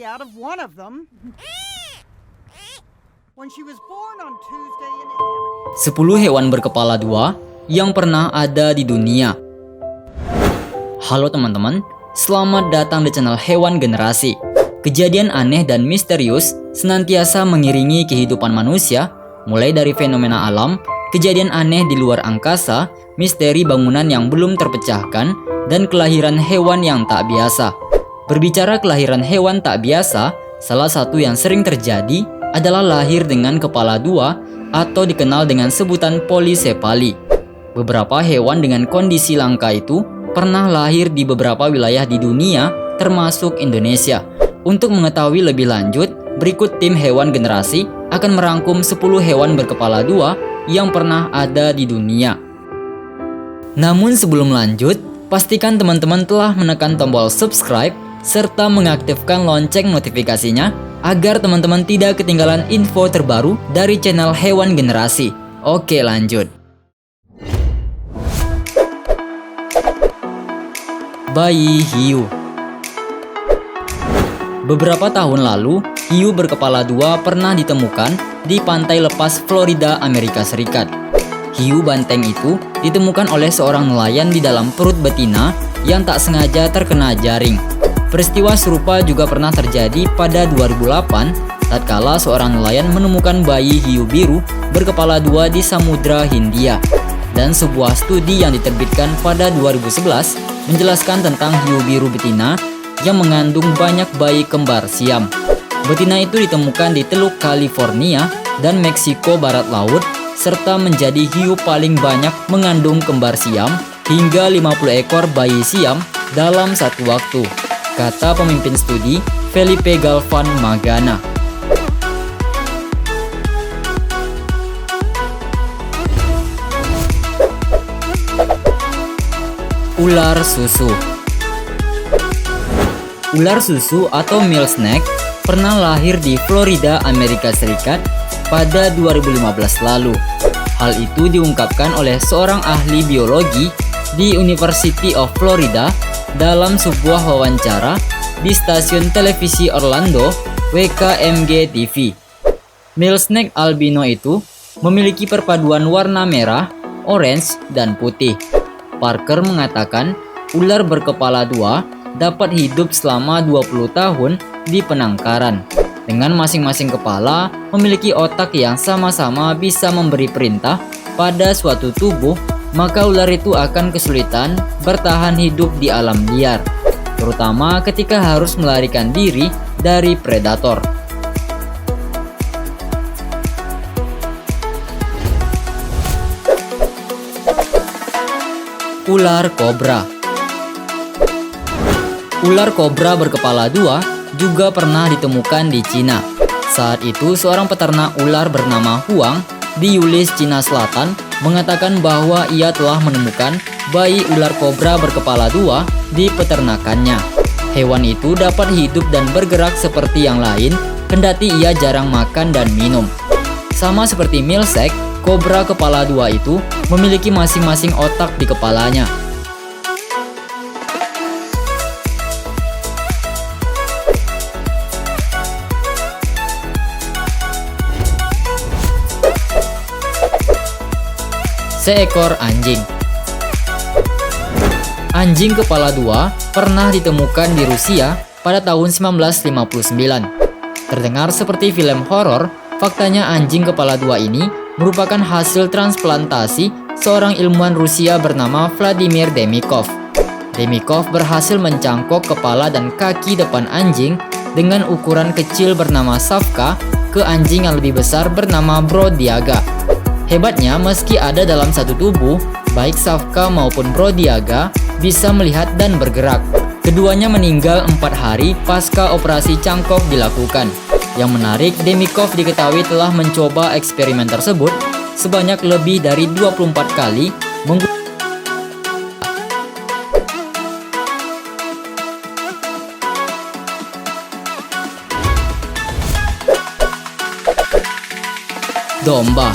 out of one of them. When she was born on Tuesday in heaven. 10 hewan berkepala dua yang pernah ada di dunia. Halo teman-teman, selamat datang di channel Hewan Generasi. Kejadian aneh dan misterius senantiasa mengiringi kehidupan manusia, mulai dari fenomena alam, kejadian aneh di luar angkasa, misteri bangunan yang belum terpecahkan, dan kelahiran hewan yang tak biasa. Berbicara kelahiran hewan tak biasa, salah satu yang sering terjadi adalah lahir dengan kepala dua atau dikenal dengan sebutan polisepali. Beberapa hewan dengan kondisi langka itu pernah lahir di beberapa wilayah di dunia, termasuk Indonesia. Untuk mengetahui lebih lanjut, berikut tim Hewan Generasi akan merangkum 10 hewan berkepala dua yang pernah ada di dunia. Namun sebelum lanjut, pastikan teman-teman telah menekan tombol subscribe serta mengaktifkan lonceng notifikasinya agar teman-teman tidak ketinggalan info terbaru dari channel Hewan Generasi. Oke, lanjut. Bayi hiu. Beberapa tahun lalu, hiu berkepala dua pernah ditemukan di pantai lepas Florida, Amerika Serikat. Hiu banteng itu ditemukan oleh seorang nelayan di dalam perut betina yang tak sengaja terkena jaring. Peristiwa serupa juga pernah terjadi pada 2008 tatkala seorang nelayan menemukan bayi hiu biru berkepala dua di Samudra Hindia. Dan sebuah studi yang diterbitkan pada 2011 menjelaskan tentang hiu biru betina yang mengandung banyak bayi kembar siam. Betina itu ditemukan di Teluk California dan Meksiko Barat Laut serta menjadi hiu paling banyak mengandung kembar siam hingga 50 ekor bayi siam dalam satu waktu, kata pemimpin studi Felipe Galvan Magana. Ular susu. Ular susu atau milk snake pernah lahir di Florida, Amerika Serikat pada 2015 lalu. Hal itu diungkapkan oleh seorang ahli biologi di University of Florida dalam sebuah wawancara di stasiun televisi Orlando WKMG TV. Milk snake albino itu memiliki perpaduan warna merah, orange, dan putih. Parker mengatakan ular berkepala dua dapat hidup selama 20 tahun di penangkaran. Dengan masing-masing kepala memiliki otak yang sama-sama bisa memberi perintah pada suatu tubuh, maka ular itu akan kesulitan bertahan hidup di alam liar, terutama ketika harus melarikan diri dari predator. Ular kobra. Ular kobra berkepala dua juga pernah ditemukan di Cina. Saat itu seorang peternak ular bernama Huang di Yulis, Cina Selatan mengatakan bahwa ia telah menemukan bayi ular kobra berkepala dua di peternakannya. Hewan itu dapat hidup dan bergerak seperti yang lain, kendati ia jarang makan dan minum. Sama seperti milsek, kobra kepala dua itu memiliki masing-masing otak di kepalanya. Seekor anjing. Anjing kepala dua pernah ditemukan di Rusia pada tahun 1959. Terdengar seperti film horor, faktanya anjing kepala dua ini merupakan hasil transplantasi seorang ilmuwan Rusia bernama Vladimir Demikov. Demikov berhasil mencangkok kepala dan kaki depan anjing dengan ukuran kecil bernama Savka ke anjing yang lebih besar bernama Brodiaga. Hebatnya, meski ada dalam satu tubuh, baik Savka maupun Brodiaga bisa melihat dan bergerak. Keduanya meninggal 4 hari pasca operasi cangkok dilakukan. Yang menarik, Demikov diketahui telah mencoba eksperimen tersebut sebanyak lebih dari 24 kali domba.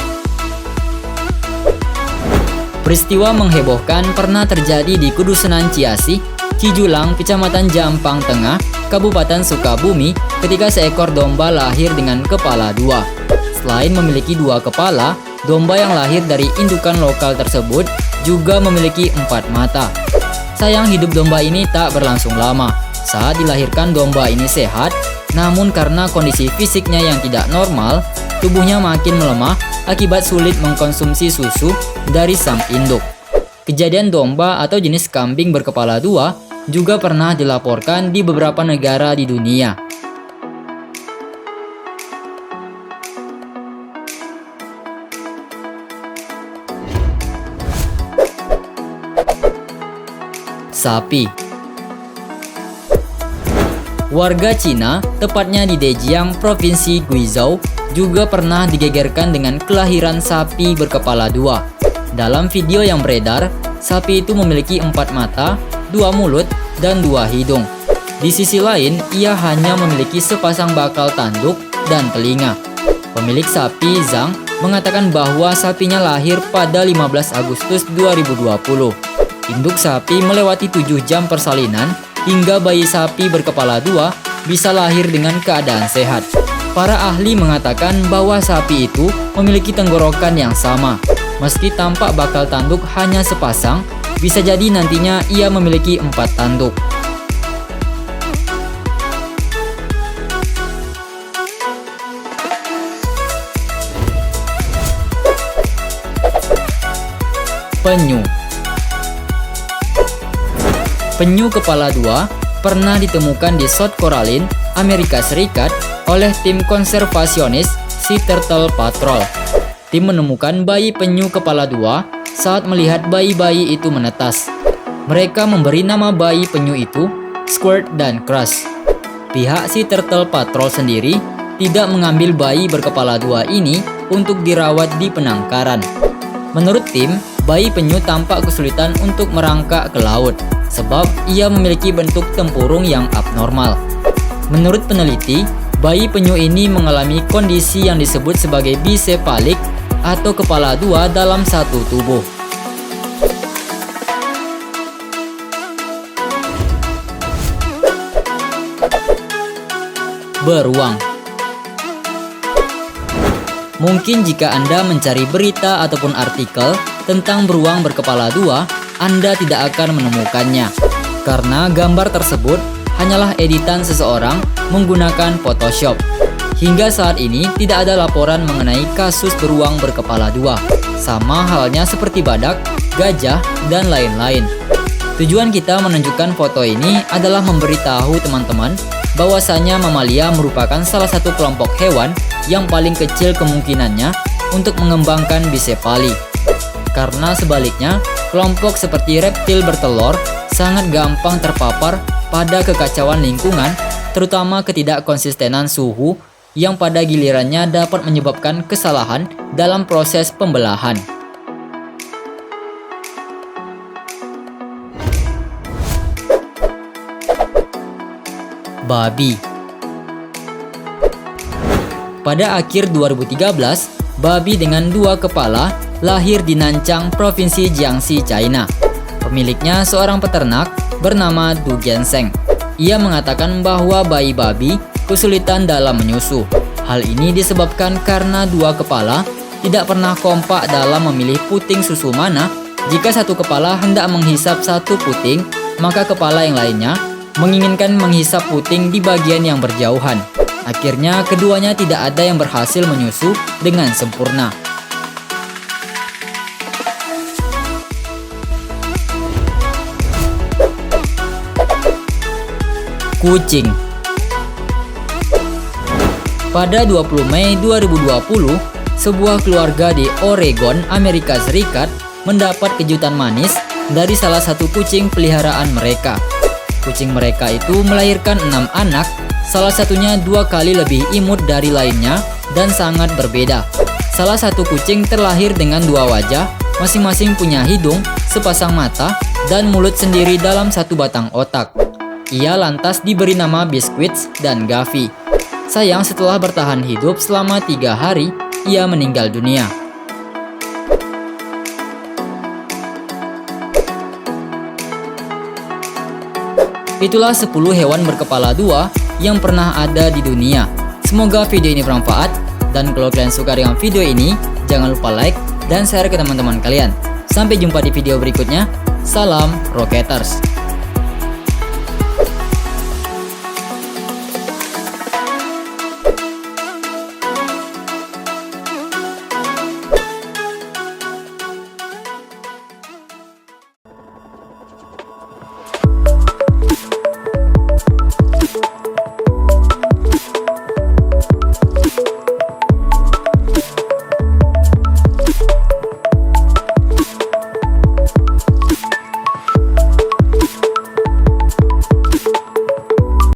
Peristiwa menghebohkan pernah terjadi di Kudusenan Ciasi, Cijulang, Kecamatan Jampang Tengah, Kabupaten Sukabumi, ketika seekor domba lahir dengan kepala dua. Selain memiliki dua kepala, domba yang lahir dari indukan lokal tersebut juga memiliki 4 mata. Sayang, hidup domba ini tak berlangsung lama. Saat dilahirkan, domba ini sehat, namun karena kondisi fisiknya yang tidak normal, tubuhnya makin melemah akibat sulit mengkonsumsi susu dari sang induk. Kejadian domba atau jenis kambing berkepala dua juga pernah dilaporkan di beberapa negara di dunia. Sapi. Warga Cina, tepatnya di Dejiang, Provinsi Guizhou, juga pernah digegerkan dengan kelahiran sapi berkepala dua. Dalam video yang beredar, sapi itu memiliki 4 mata, 2 mulut, dan 2 hidung. Di sisi lain, ia hanya memiliki sepasang bakal tanduk dan telinga. Pemilik sapi, Zhang, mengatakan bahwa sapinya lahir pada 15 Agustus 2020. Induk sapi melewati 7 jam persalinan hingga bayi sapi berkepala dua bisa lahir dengan keadaan sehat. Para ahli mengatakan bahwa sapi itu memiliki tenggorokan yang sama. Meski tampak bakal tanduk hanya sepasang, bisa jadi nantinya ia memiliki 4 tanduk. Penyu. Penyu kepala dua pernah ditemukan di South Carolina, Amerika Serikat oleh tim konservasionis Sea Turtle Patrol. Tim menemukan bayi penyu kepala dua saat melihat bayi-bayi itu menetas. Mereka memberi nama bayi penyu itu Squirt dan Crush. Pihak Sea Turtle Patrol sendiri tidak mengambil bayi berkepala dua ini untuk dirawat di penangkaran. Menurut tim, bayi penyu tampak kesulitan untuk merangkak ke laut sebab ia memiliki bentuk tempurung yang abnormal. Menurut peneliti, bayi penyu ini mengalami kondisi yang disebut sebagai bisepalik atau kepala dua dalam satu tubuh. Beruang. Mungkin jika Anda mencari berita ataupun artikel tentang beruang berkepala dua, Anda tidak akan menemukannya, karena gambar tersebut hanyalah editan seseorang menggunakan Photoshop. Hingga saat ini tidak ada laporan mengenai kasus beruang berkepala dua, sama halnya seperti badak, gajah, dan lain-lain. Tujuan kita menunjukkan foto ini adalah memberitahu teman-teman bahwasanya mamalia merupakan salah satu kelompok hewan yang paling kecil kemungkinannya untuk mengembangkan bisepali. Karena sebaliknya, kelompok seperti reptil bertelur sangat gampang terpapar pada kekacauan lingkungan, terutama ketidakkonsistenan suhu yang pada gilirannya dapat menyebabkan kesalahan dalam proses pembelahan. Babi. Pada akhir 2013, babi dengan 2 kepala lahir di Nanchang, Provinsi Jiangxi, China. Pemiliknya seorang peternak bernama Du Genseng. Ia mengatakan bahwa bayi babi kesulitan dalam menyusu. Hal ini disebabkan karena 2 kepala tidak pernah kompak dalam memilih puting susu mana. Jika satu kepala hendak menghisap satu puting, maka kepala yang lainnya menginginkan menghisap puting di bagian yang berjauhan. Akhirnya keduanya tidak ada yang berhasil menyusu dengan sempurna. Kucing. Pada 20 Mei 2020, sebuah keluarga di Oregon, Amerika Serikat mendapat kejutan manis dari salah satu kucing peliharaan mereka. Kucing mereka itu melahirkan 6 anak, salah satunya 2 kali lebih imut dari lainnya dan sangat berbeda. Salah satu kucing terlahir dengan 2 wajah, masing-masing punya hidung, sepasang mata, dan mulut sendiri dalam satu batang otak. Ia lantas diberi nama Biscuits dan Gavi. Sayang, setelah bertahan hidup selama 3 hari, ia meninggal dunia. Itulah 10 hewan berkepala dua yang pernah ada di dunia. Semoga video ini bermanfaat, dan kalau kalian suka dengan video ini, jangan lupa like dan share ke teman-teman kalian. Sampai jumpa di video berikutnya. Salam Rocketers.